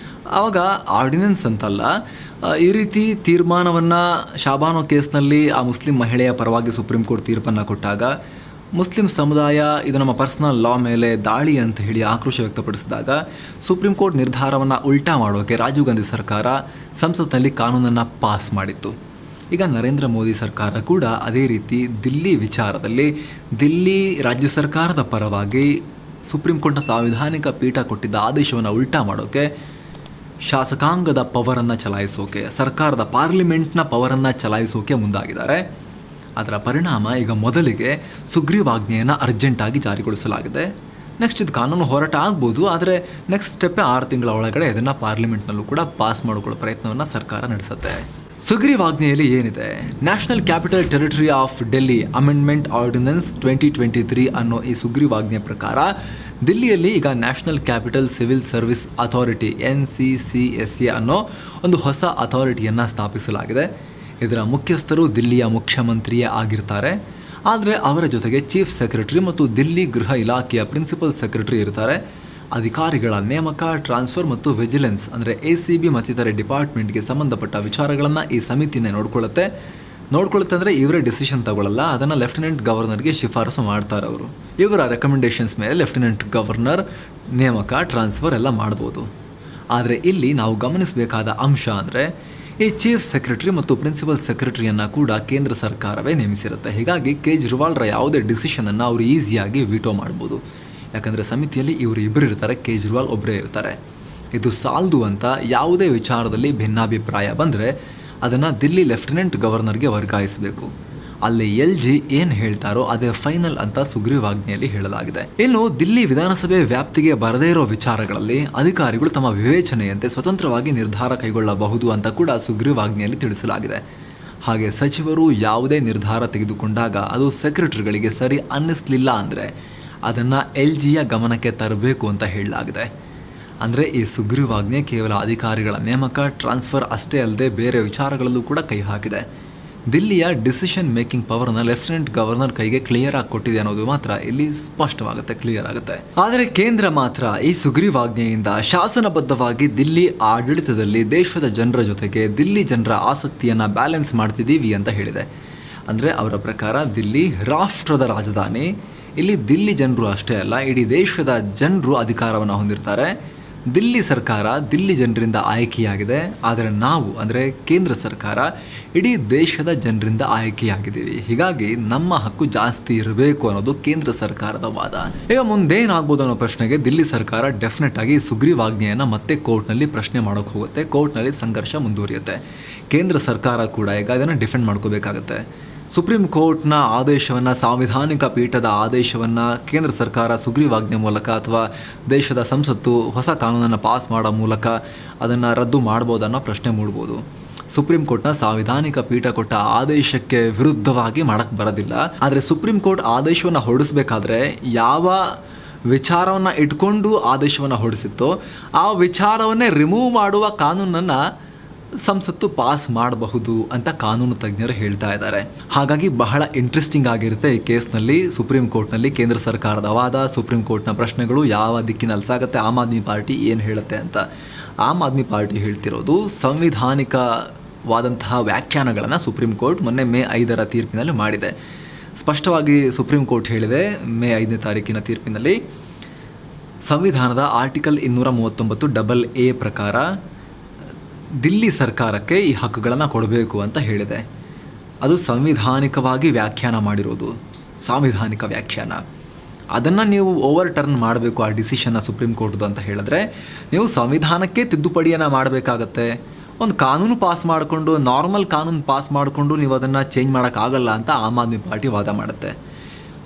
ಆವಾಗ ಆರ್ಡಿನೆನ್ಸ್ ಅಂತಲ್ಲ, ಈ ರೀತಿ ತೀರ್ಮಾನವನ್ನು ಶಾಬಾನೋ ಕೇಸ್ನಲ್ಲಿ ಆ ಮುಸ್ಲಿಂ ಮಹಿಳೆಯ ಪರವಾಗಿ ಸುಪ್ರೀಂ ಕೋರ್ಟ್ ತೀರ್ಪನ್ನು ಕೊಟ್ಟಾಗ ಮುಸ್ಲಿಂ ಸಮುದಾಯ ಇದು ನಮ್ಮ ಪರ್ಸನಲ್ ಲಾ ಮೇಲೆ ದಾಳಿ ಅಂತ ಹೇಳಿ ಆಕ್ರೋಶ ವ್ಯಕ್ತಪಡಿಸಿದಾಗ ಸುಪ್ರೀಂ ಕೋರ್ಟ್ ನಿರ್ಧಾರವನ್ನು ಉಲ್ಟಾ ಮಾಡೋಕೆ ರಾಜೀವ್ ಗಾಂಧಿ ಸರ್ಕಾರ ಸಂಸತ್ನಲ್ಲಿ ಕಾನೂನನ್ನು ಪಾಸ್ ಮಾಡಿತ್ತು. ಈಗ ನರೇಂದ್ರ ಮೋದಿ ಸರ್ಕಾರ ಕೂಡ ಅದೇ ರೀತಿ ದಿಲ್ಲಿ ವಿಚಾರದಲ್ಲಿ ದಿಲ್ಲಿ ರಾಜ್ಯ ಸರ್ಕಾರದ ಪರವಾಗಿ ಸುಪ್ರೀಂ ಕೋರ್ಟ್ನ ಸಾಂವಿಧಾನಿಕ ಪೀಠ ಕೊಟ್ಟಿದ್ದ ಆದೇಶವನ್ನು ಉಲ್ಟಾ ಮಾಡೋಕೆ ಶಾಸಕಾಂಗದ ಪವರನ್ನು ಚಲಾಯಿಸೋಕೆ, ಸರ್ಕಾರದ ಪಾರ್ಲಿಮೆಂಟ್ನ ಪವರನ್ನು ಚಲಾಯಿಸೋಕೆ ಮುಂದಾಗಿದ್ದಾರೆ. ಅದರ ಪರಿಣಾಮ ಈಗ ಮೊದಲಿಗೆ ಸುಗ್ರೀವಾಜ್ಞೆಯನ್ನು ಅರ್ಜೆಂಟಾಗಿ ಜಾರಿಗೊಳಿಸಲಾಗಿದೆ. ನೆಕ್ಸ್ಟ್ ಇದು ಕಾನೂನು ಹೋರಾಟ ಆಗ್ಬೋದು, ಆದರೆ ನೆಕ್ಸ್ಟ್ ಸ್ಟೆಪ್ಪೇ 6 ತಿಂಗಳ ಒಳಗಡೆ ಇದನ್ನು ಪಾರ್ಲಿಮೆಂಟ್ನಲ್ಲೂ ಕೂಡ ಪಾಸ್ ಮಾಡಿಕೊಳ್ಳೋ ಪ್ರಯತ್ನವನ್ನು ಸರ್ಕಾರ ನಡೆಸುತ್ತೆ. ಸುಗ್ರೀವಾಜ್ಞೆಯಲ್ಲಿ ಏನಿದೆ? National capital territory of Delhi amendment ordinance 2023 ಅನ್ನೋ ಈ ಸುಗ್ರೀವಾಜ್ಞೆ ಪ್ರಕಾರ ದಿಲ್ಲಿಯಲ್ಲಿ ಈಗ national capital civil service authority NCCSA ಅನ್ನೋ ಒಂದು ಹೊಸ ಅಥಾರಿಟಿಯನ್ನು ಸ್ಥಾಪಿಸಲಾಗಿದೆ. ಇದರ ಮುಖ್ಯಸ್ಥರು ದಿಲ್ಲಿಯ ಮುಖ್ಯಮಂತ್ರಿಯೇ ಆಗಿರ್ತಾರೆ. ಆದರೆ ಅವರ ಜೊತೆಗೆ ಚೀಫ್ ಸೆಕ್ರೆಟರಿ ಮತ್ತು ದಿಲ್ಲಿ ಗೃಹ ಇಲಾಖೆಯ ಪ್ರಿನ್ಸಿಪಲ್ ಸೆಕ್ರೆಟರಿ ಇರ್ತಾರೆ. ಅಧಿಕಾರಿಗಳ ನೇಮಕ, ಟ್ರಾನ್ಸ್ಫರ್ ಮತ್ತು ವಿಜಿಲೆನ್ಸ್ ಅಂದರೆ ACB ಮತ್ತಿತರೆ ಡಿಪಾರ್ಟ್ಮೆಂಟ್ಗೆ ಸಂಬಂಧಪಟ್ಟ ವಿಚಾರಗಳನ್ನು ಈ ಸಮಿತಿನೇ ನೋಡ್ಕೊಳ್ಳುತ್ತೆ ಅಂದರೆ ಇವರೇ ಡಿಸಿಷನ್ ತಗೊಳ್ಳಲ್ಲ, ಅದನ್ನು ಲೆಫ್ಟಿನೆಂಟ್ ಗವರ್ನರ್ಗೆ ಶಿಫಾರಸು ಮಾಡ್ತಾರೆ ಅವರು. ಇವರ ರೆಕಮೆಂಡೇಷನ್ಸ್ ಮೇಲೆ ಲೆಫ್ಟಿನೆಂಟ್ ಗವರ್ನರ್ ನೇಮಕ, ಟ್ರಾನ್ಸ್ಫರ್ ಎಲ್ಲ ಮಾಡ್ಬೋದು. ಆದರೆ ಇಲ್ಲಿ ನಾವು ಗಮನಿಸಬೇಕಾದ ಅಂಶ ಅಂದರೆ ಈ ಚೀಫ್ ಸೆಕ್ರೆಟರಿ ಮತ್ತು ಪ್ರಿನ್ಸಿಪಲ್ ಸೆಕ್ರೆಟರಿಯನ್ನು ಕೂಡ ಕೇಂದ್ರ ಸರ್ಕಾರವೇ ನೇಮಿಸಿರುತ್ತೆ. ಹೀಗಾಗಿ ಕೇಜ್ರಿವಾಲ್ರ ಯಾವುದೇ ಡಿಸಿಷನನ್ನು ಅವರು ಈಸಿಯಾಗಿ ವಿಟೋ ಮಾಡ್ಬೋದು. ಯಾಕಂದರೆ ಸಮಿತಿಯಲ್ಲಿ ಇವರು ಇಬ್ಬರು ಇರ್ತಾರೆ, ಕೇಜ್ರಿವಾಲ್ ಒಬ್ಬರೇ ಇರ್ತಾರೆ. ಇದು ಸಾಲದು ಅಂತ ಯಾವುದೇ ವಿಚಾರದಲ್ಲಿ ಭಿನ್ನಾಭಿಪ್ರಾಯ ಬಂದರೆ ಅದನ್ನು ದಿಲ್ಲಿ ಲೆಫ್ಟಿನೆಂಟ್ ಗವರ್ನರ್ಗೆ ವರ್ಗಾಯಿಸಬೇಕು. ಅಲ್ಲಿ LG ಏನು ಹೇಳ್ತಾರೋ ಅದೇ ಫೈನಲ್ ಅಂತ ಸುಗ್ರೀವಾಜ್ಞೆಯಲ್ಲಿ ಹೇಳಲಾಗಿದೆ. ಇನ್ನು ದಿಲ್ಲಿ ವಿಧಾನಸಭೆ ವ್ಯಾಪ್ತಿಗೆ ಬರದೇ ಇರೋ ವಿಚಾರಗಳಲ್ಲಿ ಅಧಿಕಾರಿಗಳು ತಮ್ಮ ವಿವೇಚನೆಯಂತೆ ಸ್ವತಂತ್ರವಾಗಿ ನಿರ್ಧಾರ ಕೈಗೊಳ್ಳಬಹುದು ಅಂತ ಕೂಡ ಸುಗ್ರೀವಾಜ್ಞೆಯಲ್ಲಿ ತಿಳಿಸಲಾಗಿದೆ. ಹಾಗೆ ಸಚಿವರು ಯಾವುದೇ ನಿರ್ಧಾರ ತೆಗೆದುಕೊಂಡಾಗ ಅದು ಸೆಕ್ರೆಟರಿಗಳಿಗೆ ಸರಿ ಅನ್ನಿಸ್ಲಿಲ್ಲ ಅಂದರೆ ಅದನ್ನು LGಯ ಗಮನಕ್ಕೆ ತರಬೇಕು ಅಂತ ಹೇಳಲಾಗಿದೆ. ಅಂದರೆ ಈ ಸುಗ್ರೀವಾಜ್ಞೆ ಕೇವಲ ಅಧಿಕಾರಿಗಳ ನೇಮಕ, ಟ್ರಾನ್ಸ್ಫರ್ ಅಷ್ಟೇ ಅಲ್ಲದೆ ಬೇರೆ ವಿಚಾರಗಳಲ್ಲೂ ಕೂಡ ಕೈ ಹಾಕಿದೆ. ದಿಲ್ಲಿಯ ಡಿಸಿಷನ್ ಮೇಕಿಂಗ್ ಪವರ್ನ ಲೆಫ್ಟಿನೆಂಟ್ ಗವರ್ನರ್ ಕೈಗೆ ಕ್ಲಿಯರ್ ಆಗಿ ಕೊಟ್ಟಿದೆ ಅನ್ನೋದು ಮಾತ್ರ ಇಲ್ಲಿ ಸ್ಪಷ್ಟವಾಗುತ್ತೆ, ಕ್ಲಿಯರ್ ಆಗುತ್ತೆ. ಆದರೆ ಕೇಂದ್ರ ಮಾತ್ರ ಈ ಸುಗ್ರೀವಾಜ್ಞೆಯಿಂದ ಶಾಸನಬದ್ಧವಾಗಿ ದಿಲ್ಲಿ ಆಡಳಿತದಲ್ಲಿ ದೇಶದ ಜನರ ಜೊತೆಗೆ ದಿಲ್ಲಿ ಜನರ ಆಸಕ್ತಿಯನ್ನು ಬ್ಯಾಲೆನ್ಸ್ ಮಾಡ್ತಿದ್ದೀವಿ ಅಂತ ಹೇಳಿದೆ. ಅಂದರೆ ಅವರ ಪ್ರಕಾರ ದಿಲ್ಲಿ ರಾಷ್ಟ್ರದ ರಾಜಧಾನಿ. ಇಲ್ಲಿ ದಿಲ್ಲಿ ಜನರು ಅಷ್ಟೇ ಅಲ್ಲ, ಇಡೀ ದೇಶದ ಜನರು ಅಧಿಕಾರವನ್ನು ಹೊಂದಿರ್ತಾರೆ. ದಿಲ್ಲಿ ಸರ್ಕಾರ ದಿಲ್ಲಿ ಜನರಿಂದ ಆಯ್ಕೆಯಾಗಿದೆ, ಆದರೆ ನಾವು ಅಂದರೆ ಕೇಂದ್ರ ಸರ್ಕಾರ ಇಡೀ ದೇಶದ ಜನರಿಂದ ಆಯ್ಕೆಯಾಗಿದ್ದೀವಿ. ಹೀಗಾಗಿ ನಮ್ಮ ಹಕ್ಕು ಜಾಸ್ತಿ ಇರಬೇಕು ಅನ್ನೋದು ಕೇಂದ್ರ ಸರ್ಕಾರದ ವಾದ. ಈಗ ಮುಂದೇನಾಗ್ಬೋದು ಅನ್ನೋ ಪ್ರಶ್ನೆಗೆ ದಿಲ್ಲಿ ಸರ್ಕಾರ ಡೆಫಿನೆಟ್ ಆಗಿ ಸುಗ್ರೀವಾಜ್ಞೆಯನ್ನು ಮತ್ತೆ ಕೋರ್ಟ್ನಲ್ಲಿ ಪ್ರಶ್ನೆ ಮಾಡೋಕೆ ಹೋಗುತ್ತೆ. ಕೋರ್ಟ್ನಲ್ಲಿ ಸಂಘರ್ಷ ಮುಂದುವರಿಯುತ್ತೆ. ಕೇಂದ್ರ ಸರ್ಕಾರ ಕೂಡ ಈಗ ಅದನ್ನು ಡಿಫೆಂಡ್ ಮಾಡ್ಕೋಬೇಕಾಗತ್ತೆ. ಸುಪ್ರೀಂ ಕೋರ್ಟ್ನ ಆದೇಶವನ್ನು, ಸಾಂವಿಧಾನಿಕ ಪೀಠದ ಆದೇಶವನ್ನು ಕೇಂದ್ರ ಸರ್ಕಾರ ಸುಗ್ರೀವಾಜ್ಞೆ ಮೂಲಕ ಅಥವಾ ದೇಶದ ಸಂಸತ್ತು ಹೊಸ ಕಾನೂನನ್ನು ಪಾಸ್ ಮಾಡೋ ಮೂಲಕ ಅದನ್ನು ರದ್ದು ಮಾಡ್ಬೋದನ್ನೋ ಪ್ರಶ್ನೆ ಮೂಡ್ಬೋದು. ಸುಪ್ರೀಂ ಕೋರ್ಟ್ನ ಸಾಂವಿಧಾನಿಕ ಪೀಠ ಕೊಟ್ಟ ಆದೇಶಕ್ಕೆ ವಿರುದ್ಧವಾಗಿ ಮಾಡೋಕ್ಕೆ ಬರೋದಿಲ್ಲ. ಆದರೆ ಸುಪ್ರೀಂ ಕೋರ್ಟ್ ಆದೇಶವನ್ನು ಹೊರಡಿಸಬೇಕಾದ್ರೆ ಯಾವ ವಿಚಾರವನ್ನು ಇಟ್ಕೊಂಡು ಆದೇಶವನ್ನು ಹೊರಡಿಸಿತ್ತೋ ಆ ವಿಚಾರವನ್ನೇ ರಿಮೂವ್ ಮಾಡುವ ಕಾನೂನನ್ನು ಸಂಸತ್ತು ಪಾಸ್ ಮಾಡಬಹುದು ಅಂತ ಕಾನೂನು ತಜ್ಞರು ಹೇಳ್ತಾ ಇದ್ದಾರೆ. ಹಾಗಾಗಿ ಬಹಳ ಇಂಟ್ರೆಸ್ಟಿಂಗ್ ಆಗಿರುತ್ತೆ ಈ ಕೇಸ್ನಲ್ಲಿ. ಸುಪ್ರೀಂ ಕೋರ್ಟ್ನಲ್ಲಿ ಕೇಂದ್ರ ಸರ್ಕಾರದ ವಾದ, ಸುಪ್ರೀಂ ಕೋರ್ಟ್ನ ಪ್ರಶ್ನೆಗಳು ಯಾವ ದಿಕ್ಕಿನಲ್ಲಿ ಸಾಗುತ್ತೆ, ಆಮ್ ಆದ್ಮಿ ಪಾರ್ಟಿ ಏನು ಹೇಳುತ್ತೆ ಅಂತ. ಆಮ್ ಆದ್ಮಿ ಪಾರ್ಟಿ ಹೇಳ್ತಿರೋದು ಸಂವಿಧಾನಿಕವಾದಂತಹ ವ್ಯಾಖ್ಯಾನಗಳನ್ನು ಸುಪ್ರೀಂ ಕೋರ್ಟ್ ಮೊನ್ನೆ ಮೇ 5ರ ತೀರ್ಪಿನಲ್ಲಿ ಮಾಡಿದೆ. ಸ್ಪಷ್ಟವಾಗಿ ಸುಪ್ರೀಂ ಕೋರ್ಟ್ ಹೇಳಿದೆ ಮೇ 5ನೇ ತಾರೀಕಿನ ತೀರ್ಪಿನಲ್ಲಿ, ಸಂವಿಧಾನದ ಆರ್ಟಿಕಲ್ 239 AA ಪ್ರಕಾರ ದಿಲ್ಲಿ ಸರ್ಕಾರಕ್ಕೆ ಈ ಹಕ್ಕುಗಳನ್ನು ಕೊಡಬೇಕು ಅಂತ ಹೇಳಿದೆ. ಅದು ಸಂವಿಧಾನಿಕವಾಗಿ ವ್ಯಾಖ್ಯಾನ ಮಾಡಿರೋದು, ಸಾಂವಿಧಾನಿಕ ವ್ಯಾಖ್ಯಾನ. ಅದನ್ನು ನೀವು ಓವರ್ ಟರ್ನ್ ಮಾಡಬೇಕು ಆ ಡಿಸಿಷನ್ನ ಸುಪ್ರೀಂ ಕೋರ್ಟ್ದು ಅಂತ ಹೇಳಿದ್ರೆ ನೀವು ಸಂವಿಧಾನಕ್ಕೆ ತಿದ್ದುಪಡಿಯನ್ನು ಮಾಡಬೇಕಾಗತ್ತೆ. ಒಂದು ಕಾನೂನು ಪಾಸ್ ಮಾಡಿಕೊಂಡು, ನಾರ್ಮಲ್ ಕಾನೂನು ಪಾಸ್ ಮಾಡಿಕೊಂಡು ನೀವು ಅದನ್ನು ಚೇಂಜ್ ಮಾಡೋಕ್ಕಾಗಲ್ಲ ಅಂತ ಆಮ್ ಆದ್ಮಿ ಪಾರ್ಟಿ ವಾದ ಮಾಡುತ್ತೆ.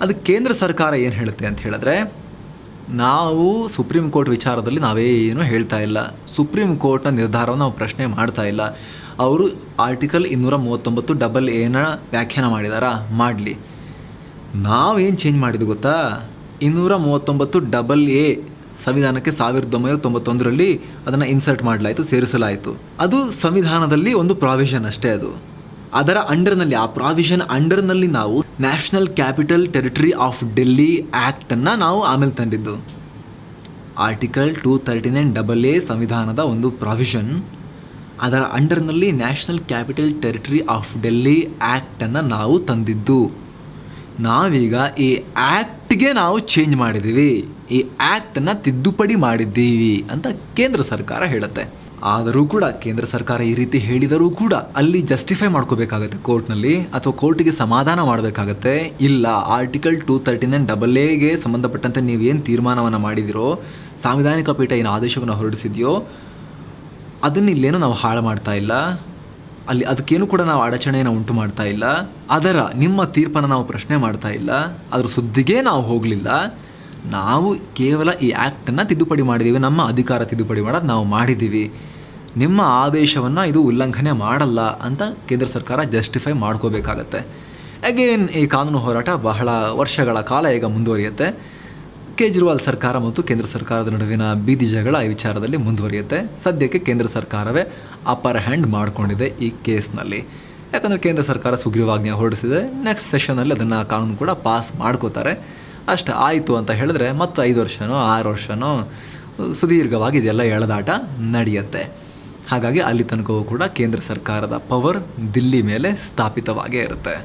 ಅದಕ್ಕೆ ಕೇಂದ್ರ ಸರ್ಕಾರ ಏನು ಹೇಳುತ್ತೆ ಅಂತ ಹೇಳಿದ್ರೆ, ನಾವು ಸುಪ್ರೀಂ ಕೋರ್ಟ್ ವಿಚಾರದಲ್ಲಿ ನಾವೇನು ಹೇಳ್ತಾ ಇಲ್ಲ, ಸುಪ್ರೀಂ ಕೋರ್ಟ್ನ ನಿರ್ಧಾರವನ್ನು ನಾವು ಪ್ರಶ್ನೆ ಮಾಡ್ತಾ ಇಲ್ಲ. ಅವರು ಆರ್ಟಿಕಲ್ 239 ವ್ಯಾಖ್ಯಾನ ಮಾಡಿದಾರಾ, ಮಾಡಲಿ. ನಾವೇನು ಚೇಂಜ್ ಮಾಡಿದ್ದು ಗೊತ್ತಾ, 239 ಸಂವಿಧಾನಕ್ಕೆ 1991ರಲ್ಲಿ ಅದನ್ನು ಇನ್ಸರ್ಟ್ ಮಾಡಲಾಯಿತು, ಸೇರಿಸಲಾಯಿತು. ಅದು ಸಂವಿಧಾನದಲ್ಲಿ ಒಂದು ಪ್ರಾವಿಷನ್ ಅಷ್ಟೇ. ಅದು ಅದರ ಅಂಡರ್ನಲ್ಲಿ, ಆ ಪ್ರಾವಿಷನ್ ಅಂಡರ್ನಲ್ಲಿ ನಾವು national capital territory of Delhi ಆ್ಯಕ್ಟನ್ನು ನಾವು ಆಮೇಲೆ ತಂದಿದ್ದು. ಆರ್ಟಿಕಲ್ 239 ಸಂವಿಧಾನದ ಒಂದು ಪ್ರಾವಿಷನ್, ಅದರ ಅಂಡರ್ನಲ್ಲಿ national capital territory of Delhi ಆ್ಯಕ್ಟನ್ನು ನಾವು ತಂದಿದ್ದು. ನಾವೀಗ ಈ ಆ್ಯಕ್ಟ್ಗೆ ನಾವು ಚೇಂಜ್ ಮಾಡಿದ್ದೀವಿ, ಈ ಆ್ಯಕ್ಟನ್ನು ತಿದ್ದುಪಡಿ ಮಾಡಿದ್ದೀವಿ ಅಂತ ಕೇಂದ್ರ ಸರ್ಕಾರ ಹೇಳುತ್ತೆ. ಆದರೂ ಕೂಡ ಕೇಂದ್ರ ಸರ್ಕಾರ ಈ ರೀತಿ ಹೇಳಿದರೂ ಕೂಡ ಅಲ್ಲಿ ಜಸ್ಟಿಫೈ ಮಾಡ್ಕೋಬೇಕಾಗತ್ತೆ ಕೋರ್ಟ್ನಲ್ಲಿ, ಅಥವಾ ಕೋರ್ಟಿಗೆ ಸಮಾಧಾನ ಮಾಡಬೇಕಾಗತ್ತೆ. ಇಲ್ಲ, ಆರ್ಟಿಕಲ್ 239 ಸಂಬಂಧಪಟ್ಟಂತೆ ನೀವೇನು ತೀರ್ಮಾನವನ್ನು ಮಾಡಿದಿರೋ, ಸಾಂವಿಧಾನಿಕ ಪೀಠ ಏನು ಆದೇಶವನ್ನು ಹೊರಡಿಸಿದೆಯೋ ಅದನ್ನು ಇಲ್ಲೇನೂ ನಾವು ಹಾಳು ಮಾಡ್ತಾ ಇಲ್ಲ, ಅಲ್ಲಿ ಅದಕ್ಕೇನು ಕೂಡ ನಾವು ಅಡಚಣೆಯನ್ನು ಉಂಟು ಮಾಡ್ತಾ ಇಲ್ಲ, ನಿಮ್ಮ ತೀರ್ಪನ್ನು ನಾವು ಪ್ರಶ್ನೆ ಮಾಡ್ತಾ ಇಲ್ಲ, ಅದ್ರ ಸುದ್ದಿಗೆ ನಾವು ಹೋಗಲಿಲ್ಲ. ನಾವು ಕೇವಲ ಈ ಆ್ಯಕ್ಟನ್ನು ತಿದ್ದುಪಡಿ ಮಾಡಿದ್ದೀವಿ, ನಮ್ಮ ಅಧಿಕಾರ ತಿದ್ದುಪಡಿ ಮಾಡೋದು ನಾವು ಮಾಡಿದ್ದೀವಿ, ನಿಮ್ಮ ಆದೇಶವನ್ನು ಇದು ಉಲ್ಲಂಘನೆ ಮಾಡಲ್ಲ ಅಂತ ಕೇಂದ್ರ ಸರ್ಕಾರ ಜಸ್ಟಿಫೈ ಮಾಡ್ಕೋಬೇಕಾಗತ್ತೆ. ಅಗೇನ್ ಈ ಕಾನೂನು ಹೋರಾಟ ಬಹಳ ವರ್ಷಗಳ ಕಾಲ ಈಗ ಮುಂದುವರಿಯುತ್ತೆ. ಕೇಜ್ರಿವಾಲ್ ಸರ್ಕಾರ ಮತ್ತು ಕೇಂದ್ರ ಸರ್ಕಾರದ ನಡುವಿನ ಬೀದಿ ಜಗಳ ಈ ವಿಚಾರದಲ್ಲಿ ಮುಂದುವರಿಯುತ್ತೆ. ಸದ್ಯಕ್ಕೆ ಕೇಂದ್ರ ಸರ್ಕಾರವೇ ಅಪ್ಪರ್ ಹ್ಯಾಂಡ್ ಮಾಡಿಕೊಂಡಿದೆ ಈ ಕೇಸ್ನಲ್ಲಿ. ಯಾಕಂದರೆ ಕೇಂದ್ರ ಸರ್ಕಾರ ಸುಗ್ರೀವಾಜ್ಞೆ ಹೊರಡಿಸಿದೆ. ನೆಕ್ಸ್ಟ್ ಸೆಷನಲ್ಲಿ ಅದನ್ನು ಕಾನೂನು ಕೂಡ ಪಾಸ್ ಮಾಡ್ಕೋತಾರೆ. ಅಷ್ಟು ಆಯಿತು ಅಂತ ಹೇಳಿದ್ರೆ ಮತ್ತು 5 ವರ್ಷನೋ 6 ವರ್ಷನೋ ಸುದೀರ್ಘವಾಗಿ ಇದೆಲ್ಲ ಎಳೆದಾಟ ನಡೆಯುತ್ತೆ. ಹಾಗಾಗಿ ಅಲ್ಲಿ ತನಕವೂ ಕೂಡ ಕೇಂದ್ರ ಸರ್ಕಾರದ ಪವರ್ ದಿಲ್ಲಿ ಮೇಲೆ ಸ್ಥಾಪಿತವಾಗೇ ಇರುತ್ತೆ.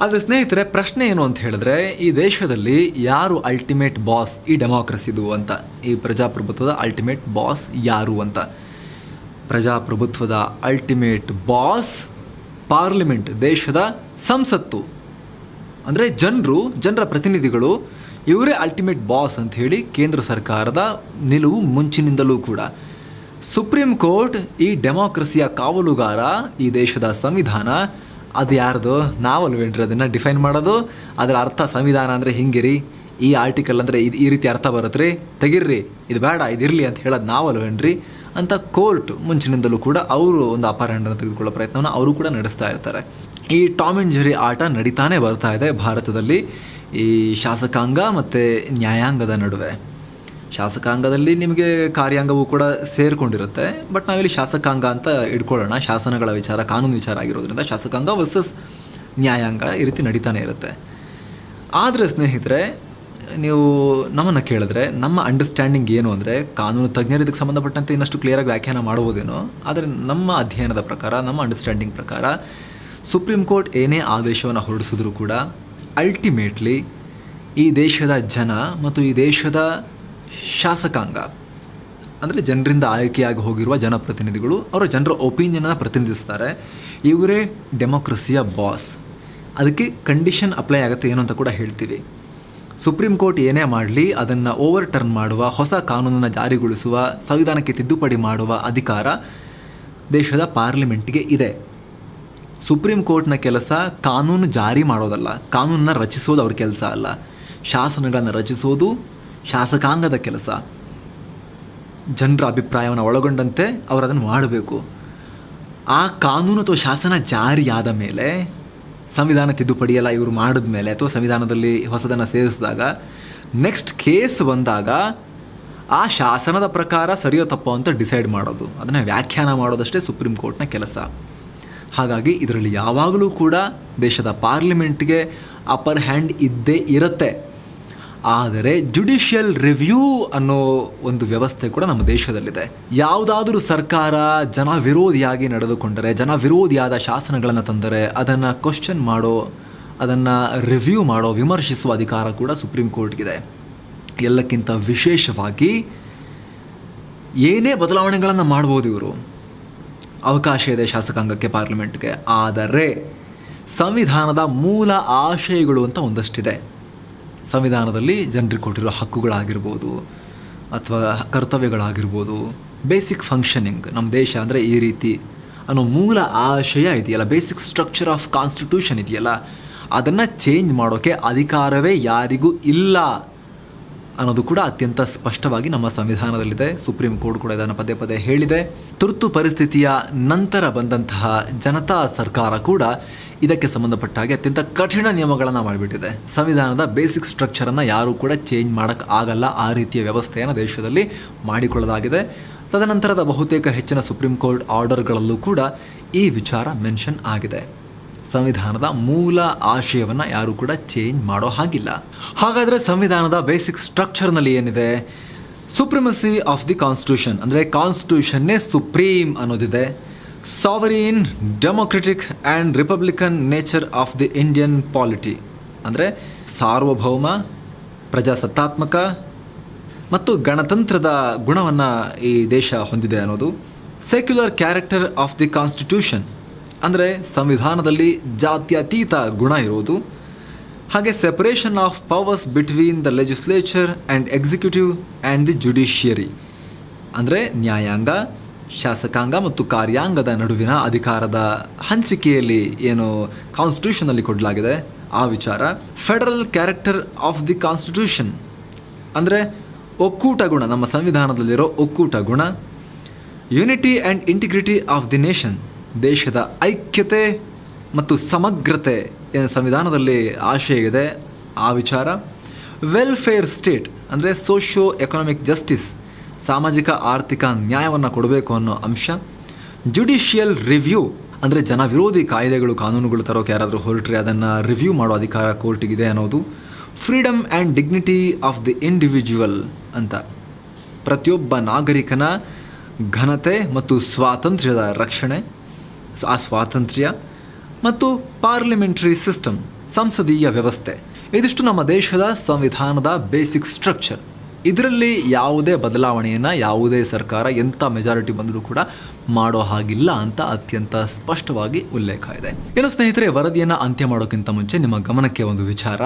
ಆದರೆ ಸ್ನೇಹಿತರೆ, ಪ್ರಶ್ನೆ ಏನು ಅಂತ ಹೇಳಿದ್ರೆ, ಈ ದೇಶದಲ್ಲಿ ಯಾರು ಅಲ್ಟಿಮೇಟ್ ಬಾಸ್ ಈ ಡೆಮಾಕ್ರಸಿದು ಅಂತ, ಈ ಪ್ರಜಾಪ್ರಭುತ್ವದ ಅಲ್ಟಿಮೇಟ್ ಬಾಸ್ ಯಾರು ಅಂತ. ಪ್ರಜಾಪ್ರಭುತ್ವದ ಅಲ್ಟಿಮೇಟ್ ಬಾಸ್ ಪಾರ್ಲಿಮೆಂಟ್, ದೇಶದ ಸಂಸತ್ತು. ಅಂದರೆ ಜನರ ಪ್ರತಿನಿಧಿಗಳು, ಇವರೇ ಅಲ್ಟಿಮೇಟ್ ಬಾಸ್ ಅಂತ ಹೇಳಿ ಕೇಂದ್ರ ಸರ್ಕಾರದ ನಿಲುವು ಮುಂಚಿನಿಂದಲೂ ಕೂಡ. ಸುಪ್ರೀಂ ಕೋರ್ಟ್ ಈ ಡೆಮಾಕ್ರಸಿಯ ಕಾವಲುಗಾರ, ಈ ದೇಶದ ಸಂವಿಧಾನ ಅದು ಯಾರ್ದು? ನಾವಲ್ವೇನ್ರಿ ಅದನ್ನು ಡಿಫೈನ್ ಮಾಡೋದು? ಅದರ ಅರ್ಥ ಸಂವಿಧಾನ ಅಂದರೆ ಹಿಂಗಿರಿ, ಈ ಆರ್ಟಿಕಲ್ ಅಂದರೆ ಈ ರೀತಿ ಅರ್ಥ ಬರುತ್ತೆ ರೀ, ತೆಗಿರ್ರಿ, ಇದು ಬೇಡ, ಇದಿರಲಿ ಅಂತ ಹೇಳೋದು ನಾವಲ್ವೇನ್ರಿ ಅಂತ ಕೋರ್ಟ್ ಮುಂಚಿನಿಂದಲೂ ಕೂಡ ಅವರು ಒಂದು ಅಪಹರಣವನ್ನು ತೆಗೆದುಕೊಳ್ಳೋ ಪ್ರಯತ್ನವನ್ನು ಅವರು ಕೂಡ ನಡೆಸ್ತಾ ಇರ್ತಾರೆ. ಈ ಟಾಮ್ ಆ್ಯಂಡ್ ಜೆರ್ರಿ ಆಟ ನಡೀತಾನೆ ಬರ್ತಾ ಇದೆ ಭಾರತದಲ್ಲಿ, ಈ ಶಾಸಕಾಂಗ ಮತ್ತು ನ್ಯಾಯಾಂಗದ ನಡುವೆ. ಶಾಸಕಾಂಗದಲ್ಲಿ ನಿಮಗೆ ಕಾರ್ಯಾಂಗವೂ ಕೂಡ ಸೇರಿಕೊಂಡಿರುತ್ತೆ. ಬಟ್ ನಾವಿಲ್ಲಿ ಶಾಸಕಾಂಗ ಅಂತ ಇಟ್ಕೊಳ್ಳೋಣ. ಶಾಸನಗಳ ವಿಚಾರ, ಕಾನೂನು ವಿಚಾರ ಆಗಿರೋದ್ರಿಂದ ಶಾಸಕಾಂಗ ವರ್ಸಸ್ ನ್ಯಾಯಾಂಗ ಈ ರೀತಿ ನಡೀತಾನೆ ಇರುತ್ತೆ. ಆದರೆ ಸ್ನೇಹಿತರೆ, ನೀವು ನಮ್ಮನ್ನು ಕೇಳಿದ್ರೆ ನಮ್ಮ ಅಂಡರ್ಸ್ಟ್ಯಾಂಡಿಂಗ್ ಏನು ಅಂದರೆ, ಕಾನೂನು ತಜ್ಞರು ಇದಕ್ಕೆ ಸಂಬಂಧಪಟ್ಟಂತೆ ಇನ್ನಷ್ಟು ಕ್ಲಿಯರಾಗಿ ವ್ಯಾಖ್ಯಾನ ಮಾಡ್ಬೋದೇನೋ, ಆದರೆ ನಮ್ಮ ಅಧ್ಯಯನದ ಪ್ರಕಾರ, ನಮ್ಮ ಅಂಡರ್ಸ್ಟ್ಯಾಂಡಿಂಗ್ ಪ್ರಕಾರ, ಸುಪ್ರೀಂ ಕೋರ್ಟ್ ಏನೇ ಆದೇಶವನ್ನು ಹೊರಡಿಸಿದ್ರೂ ಕೂಡ ಅಲ್ಟಿಮೇಟ್ಲಿ ಈ ದೇಶದ ಜನ ಮತ್ತು ಈ ದೇಶದ ಶಾಸಕಾಂಗ, ಅಂದರೆ ಜನರಿಂದ ಆಯ್ಕೆಯಾಗಿ ಹೋಗಿರುವ ಜನಪ್ರತಿನಿಧಿಗಳು, ಅವರ ಜನರ ಒಪಿನಿಯನನ್ನು ಪ್ರತಿನಿಧಿಸ್ತಾರೆ. ಇವರೇ ಡೆಮೋಕ್ರಸಿಯ ಬಾಸ್. ಅದಕ್ಕೆ ಕಂಡೀಷನ್ ಅಪ್ಲೈ ಆಗುತ್ತೆ ಏನು ಅಂತ ಕೂಡ ಹೇಳ್ತೀವಿ. ಸುಪ್ರೀಂ ಕೋರ್ಟ್ ಏನೇ ಮಾಡಲಿ ಅದನ್ನು ಓವರ್ ಟರ್ನ್ ಮಾಡುವ, ಹೊಸ ಕಾನೂನನ್ನು ಜಾರಿಗೊಳಿಸುವ, ಸಂವಿಧಾನಕ್ಕೆ ತಿದ್ದುಪಡಿ ಮಾಡುವ ಅಧಿಕಾರ ದೇಶದ ಪಾರ್ಲಿಮೆಂಟ್ಗೆ ಇದೆ. ಸುಪ್ರೀಂ ಕೋರ್ಟ್ನ ಕೆಲಸ ಕಾನೂನು ಜಾರಿ ಮಾಡೋದಲ್ಲ, ಕಾನೂನನ್ನು ರಚಿಸೋದು ಅವ್ರ ಕೆಲಸ ಅಲ್ಲ. ಶಾಸನಗಳನ್ನು ರಚಿಸೋದು ಶಾಸಕಾಂಗದ ಕೆಲಸ. ಜನರ ಅಭಿಪ್ರಾಯವನ್ನು ಒಳಗೊಂಡಂತೆ ಅವರು ಅದನ್ನು ಮಾಡಬೇಕು. ಆ ಕಾನೂನು ಅಥವಾ ಶಾಸನ ಜಾರಿಯಾದ ಮೇಲೆ, ಸಂವಿಧಾನ ತಿದ್ದುಪಡಿ ಎಲ್ಲ ಇವರು ಮಾಡಿದ ಮೇಲೆ, ಅಥವಾ ಸಂವಿಧಾನದಲ್ಲಿ ಹೊಸದನ್ನು ಸೇರಿಸಿದಾಗ, ನೆಕ್ಸ್ಟ್ ಕೇಸ್ ಬಂದಾಗ ಆ ಶಾಸನದ ಪ್ರಕಾರ ಸರಿಯೋ ತಪ್ಪೋ ಅಂತ ಡಿಸೈಡ್ ಮಾಡೋದು, ಅದನ್ನು ವ್ಯಾಖ್ಯಾನ ಮಾಡೋದಷ್ಟೇ ಸುಪ್ರೀಂ ಕೋರ್ಟ್ನ ಕೆಲಸ. ಹಾಗಾಗಿ ಇದರಲ್ಲಿ ಯಾವಾಗಲೂ ಕೂಡ ದೇಶದ ಪಾರ್ಲಿಮೆಂಟ್ಗೆ ಅಪ್ಪರ್ ಹ್ಯಾಂಡ್ ಇದ್ದೇ ಇರುತ್ತೆ. ಆದರೆ ಜುಡಿಷಿಯಲ್ ರಿವ್ಯೂ ಅನ್ನೋ ಒಂದು ವ್ಯವಸ್ಥೆ ಕೂಡ ನಮ್ಮ ದೇಶದಲ್ಲಿದೆ. ಯಾವುದಾದ್ರೂ ಸರ್ಕಾರ ಜನ ವಿರೋಧಿಯಾಗಿ ನಡೆದುಕೊಂಡರೆ, ಜನ ವಿರೋಧಿಯಾದ ಶಾಸನಗಳನ್ನು ತಂದರೆ ಅದನ್ನು ಕ್ವಶನ್ ಮಾಡೋ, ಅದನ್ನು ರಿವ್ಯೂ ಮಾಡೋ, ವಿಮರ್ಶಿಸುವ ಅಧಿಕಾರ ಕೂಡ ಸುಪ್ರೀಂ ಕೋರ್ಟ್ಗಿದೆ. ಎಲ್ಲಕ್ಕಿಂತ ವಿಶೇಷವಾಗಿ ಏನೇ ಬದಲಾವಣೆಗಳನ್ನು ಮಾಡ್ಬೋದು ಇವರು, ಅವಕಾಶ ಇದೆ ಶಾಸಕಾಂಗಕ್ಕೆ, ಪಾರ್ಲಿಮೆಂಟ್ಗೆ. ಆದರೆ ಸಂವಿಧಾನದ ಮೂಲ ಆಶಯಗಳು ಅಂತ ಒಂದಷ್ಟಿದೆ. ಸಂವಿಧಾನದಲ್ಲಿ ಜನರಿಗೆ ಕೊಟ್ಟಿರೋ ಹಕ್ಕುಗಳಾಗಿರ್ಬೋದು ಅಥವಾ ಕರ್ತವ್ಯಗಳಾಗಿರ್ಬೋದು, ಬೇಸಿಕ್ ಫಂಕ್ಷನಿಂಗ್, ನಮ್ಮ ದೇಶ ಅಂದರೆ ಈ ರೀತಿ ಅನ್ನೋ ಮೂಲ ಆಶಯ ಇದೆಯಲ್ಲ, ಬೇಸಿಕ್ ಸ್ಟ್ರಕ್ಚರ್ ಆಫ್ ಕಾನ್ಸ್ಟಿಟ್ಯೂಷನ್ ಇದೆಯಲ್ಲ, ಅದನ್ನು ಚೇಂಜ್ ಮಾಡೋಕ್ಕೆ ಅಧಿಕಾರವೇ ಯಾರಿಗೂ ಇಲ್ಲ ಅನ್ನೋದು ಕೂಡ ಅತ್ಯಂತ ಸ್ಪಷ್ಟವಾಗಿ ನಮ್ಮ ಸಂವಿಧಾನದಲ್ಲಿದೆ. ಸುಪ್ರೀಂ ಕೋರ್ಟ್ ಕೂಡ ಇದನ್ನು ಪದೇ ಪದೇ ಹೇಳಿದೆ. ತುರ್ತು ಪರಿಸ್ಥಿತಿಯ ನಂತರ ಬಂದಂತಹ ಜನತಾ ಸರ್ಕಾರ ಕೂಡ ಇದಕ್ಕೆ ಸಂಬಂಧಪಟ್ಟ ಹಾಗೆ ಅತ್ಯಂತ ಕಠಿಣ ನಿಯಮಗಳನ್ನು ಮಾಡಿಬಿಟ್ಟಿದೆ. ಸಂವಿಧಾನದ ಬೇಸಿಕ್ ಸ್ಟ್ರಕ್ಚರನ್ನು ಯಾರೂ ಕೂಡ ಚೇಂಜ್ ಮಾಡೋಕ್ಕೆ ಆಗಲ್ಲ, ಆ ರೀತಿಯ ವ್ಯವಸ್ಥೆಯನ್ನು ದೇಶದಲ್ಲಿ ಮಾಡಿಕೊಳ್ಳಲಾಗಿದೆ. ತದನಂತರದ ಬಹುತೇಕ ಹೆಚ್ಚಿನ ಸುಪ್ರೀಂ ಕೋರ್ಟ್ ಆರ್ಡರ್ಗಳಲ್ಲೂ ಕೂಡ ಈ ವಿಚಾರ ಮೆನ್ಷನ್ ಆಗಿದೆ. ಸಂವಿಧಾನದ ಮೂಲ ಆಶಯವನ್ನು ಯಾರೂ ಕೂಡ ಚೇಂಜ್ ಮಾಡೋ ಹಾಗಿಲ್ಲ. ಹಾಗಾದರೆ ಸಂವಿಧಾನದ ಬೇಸಿಕ್ ಸ್ಟ್ರಕ್ಚರ್ನಲ್ಲಿ ಏನಿದೆ? ಸುಪ್ರಿಮಸಿ ಆಫ್ ದಿ ಕಾನ್ಸ್ಟಿಟ್ಯೂಷನ್, ಅಂದರೆ ಕಾನ್ಸ್ಟಿಟ್ಯೂಷನ್ನೇ ಸುಪ್ರೀಂ ಅನ್ನೋದಿದೆ. Sovereign, democratic and republican nature of the Indian polity, ಅಂದರೆ ಸಾರ್ವಭೌಮ, ಪ್ರಜಾಸತ್ತಾತ್ಮಕ ಮತ್ತು ಗಣತಂತ್ರದ ಗುಣವನ್ನು ಈ ದೇಶ ಹೊಂದಿದೆ ಅನ್ನೋದು. Secular character of the constitution, ಅಂದರೆ ಸಂವಿಧಾನದಲ್ಲಿ ಜಾತ್ಯತೀತ ಗುಣ ಇರೋದು. ಹಾಗೆ separation of powers between the legislature and executive and the judiciary, ಅಂದರೆ ನ್ಯಾಯಾಂಗ, ಶಾಸಕಾಂಗ ಮತ್ತು ಕಾರ್ಯಾಂಗದ ನಡುವಿನ ಅಧಿಕಾರದ ಹಂಚಿಕೆಯಲ್ಲಿ ಏನು ಕಾನ್ಸ್ಟಿಟ್ಯೂಷನಲ್ಲಿ ಕೊಡಲಾಗಿದೆ ಆ ವಿಚಾರ. Federal character of the constitution, ಅಂದರೆ ಒಕ್ಕೂಟ ಗುಣ, ನಮ್ಮ ಸಂವಿಧಾನದಲ್ಲಿರೋ ಒಕ್ಕೂಟ ಗುಣ. Unity and integrity of the nation, ದೇಶದ ಐಕ್ಯತೆ ಮತ್ತು ಸಮಗ್ರತೆ ಏನು ಸಂವಿಧಾನದಲ್ಲಿ ಆಶಯ ಇದೆ ಆ ವಿಚಾರ. ವೆಲ್ಫೇರ್ ಸ್ಟೇಟ್ ಅಂದರೆ ಸೋಷಿಯೋ ಎಕನಾಮಿಕ್ ಜಸ್ಟಿಸ್, ಸಾಮಾಜಿಕ ಆರ್ಥಿಕ ನ್ಯಾಯವನ್ನು ಕೊಡಬೇಕು ಅನ್ನೋ ಅಂಶ. ಜುಡಿಷಿಯಲ್ ರಿವ್ಯೂ ಅಂದರೆ ಜನ ವಿರೋಧಿ ಕಾಯ್ದೆಗಳು ಕಾನೂನುಗಳು ತರೋಕೆ ಯಾರಾದರೂ ಹೊರಟ್ರೆ ಅದನ್ನು ರಿವ್ಯೂ ಮಾಡೋ ಅಧಿಕಾರ ಕೋರ್ಟಿಗಿದೆ ಅನ್ನೋದು. Freedom and dignity of the individual ಅಂತ, ಪ್ರತಿಯೊಬ್ಬ ನಾಗರಿಕನ ಘನತೆ ಮತ್ತು ಸ್ವಾತಂತ್ರ್ಯದ ರಕ್ಷಣೆ, ಆ ಸ್ವಾತಂತ್ರ್ಯ. ಮತ್ತು ಪಾರ್ಲಿಮೆಂಟರಿ ಸಿಸ್ಟಮ್, ಸಂಸದೀಯ ವ್ಯವಸ್ಥೆ. ಇದಿಷ್ಟು ನಮ್ಮ ದೇಶದ ಸಂವಿಧಾನದ ಬೇಸಿಕ್ ಸ್ಟ್ರಕ್ಚರ್. ಇದರಲ್ಲಿ ಯಾವುದೇ ಬದಲಾವಣೆಯನ್ನು ಯಾವುದೇ ಸರ್ಕಾರ ಎಂಥ ಮೆಜಾರಿಟಿ ಬಂದರೂ ಕೂಡ ಮಾಡೋ ಹಾಗಿಲ್ಲ ಅಂತ ಅತ್ಯಂತ ಸ್ಪಷ್ಟವಾಗಿ ಉಲ್ಲೇಖ ಇದೆ. ಇನ್ನು ಸ್ನೇಹಿತರೆ, ವರದಿಯನ್ನು ಅಂತ್ಯ ಮಾಡೋಕ್ಕಿಂತ ಮುಂಚೆ ನಿಮ್ಮ ಗಮನಕ್ಕೆ ಒಂದು ವಿಚಾರ.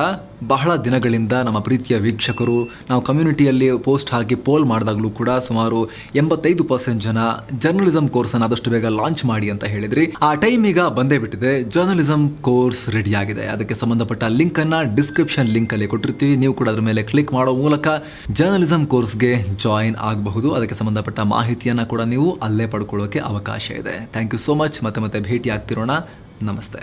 ಬಹಳ ದಿನಗಳಿಂದ ನಮ್ಮ ಪ್ರೀತಿಯ ವೀಕ್ಷಕರು ನಾವು ಕಮ್ಯುನಿಟಿಯಲ್ಲಿ ಪೋಸ್ಟ್ ಹಾಕಿ ಪೋಲ್ ಮಾಡಿದಾಗಲೂ ಕೂಡ ಸುಮಾರು 85% ಜನ ಜರ್ನಲಿಸಂ ಕೋರ್ಸನ್ನು ಆದಷ್ಟು ಬೇಗ ಲಾಂಚ್ ಮಾಡಿ ಅಂತ ಹೇಳಿದ್ರಿ. ಆ ಟೈಮ್ ಈಗ ಬಂದೇ ಬಿಟ್ಟಿದೆ. ಜರ್ನಲಿಸಂ ಕೋರ್ಸ್ ರೆಡಿ ಆಗಿದೆ. ಅದಕ್ಕೆ ಸಂಬಂಧಪಟ್ಟ ಲಿಂಕನ್ನು ಡಿಸ್ಕ್ರಿಪ್ಷನ್ ಲಿಂಕಲ್ಲಿ ಕೊಟ್ಟಿರ್ತೀವಿ. ನೀವು ಕೂಡ ಅದರ ಮೇಲೆ ಕ್ಲಿಕ್ ಮಾಡೋ ಮೂಲಕ ಜರ್ನಲಿಸಂ ಕೋರ್ಸ್ಗೆ ಜಾಯಿನ್ ಆಗಬಹುದು. ಅದಕ್ಕೆ ಸಂಬಂಧಪಟ್ಟ ಮಾಹಿತಿಯನ್ನು ಕೂಡ ನೀವು ಅಲ್ಲೇ ಪಡ್ಕೊಳ್ಳೋಕೆ ಅವಕಾಶ ಇದೆ. Thank you so much. ಮತ್ತೆ ಭೇಟಿ ಆಗ್ತಿರೋಣ. ನಮಸ್ತೆ.